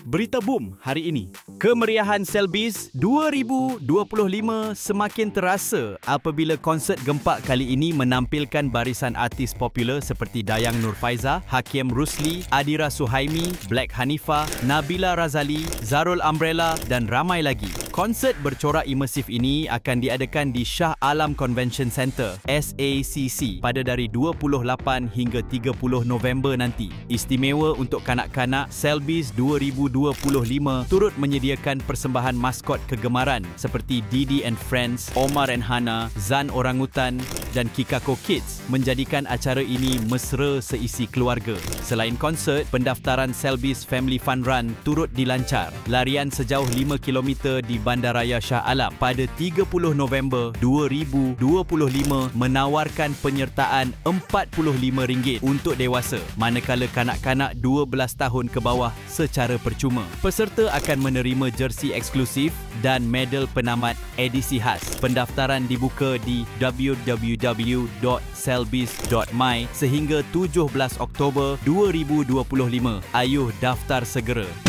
Berita boom hari ini. Kemeriahan Selbies 2025 semakin terasa apabila konsert gempak kali ini menampilkan barisan artis popular seperti Dayang Nurfaiza, Hakim Rusli, Adira Suhaimi, Black Hanifa, Nabila Razali, Zarul Umbrella dan ramai lagi. Konsert bercorak imersif ini akan diadakan di Shah Alam Convention Centre (SACC) pada dari 28 hingga 30 November nanti. Istimewa untuk kanak-kanak, Selbies 2025 turut menyediakan persembahan maskot kegemaran seperti Didi and Friends, Omar and Hana, Zan Orangutan dan Kikako Kids menjadikan acara ini mesra seisi keluarga. Selain konsert, pendaftaran Selbies Family Fun Run turut dilancar. Larian sejauh 5 km di Bandaraya Shah Alam pada 30 November 2025 menawarkan penyertaan RM45 untuk dewasa, manakala kanak-kanak 12 tahun ke bawah secara percuma. Peserta akan menerima jersey eksklusif dan medal penamat edisi khas. Pendaftaran dibuka di www.selbies.my sehingga 17 Oktober 2025. Ayuh daftar segera.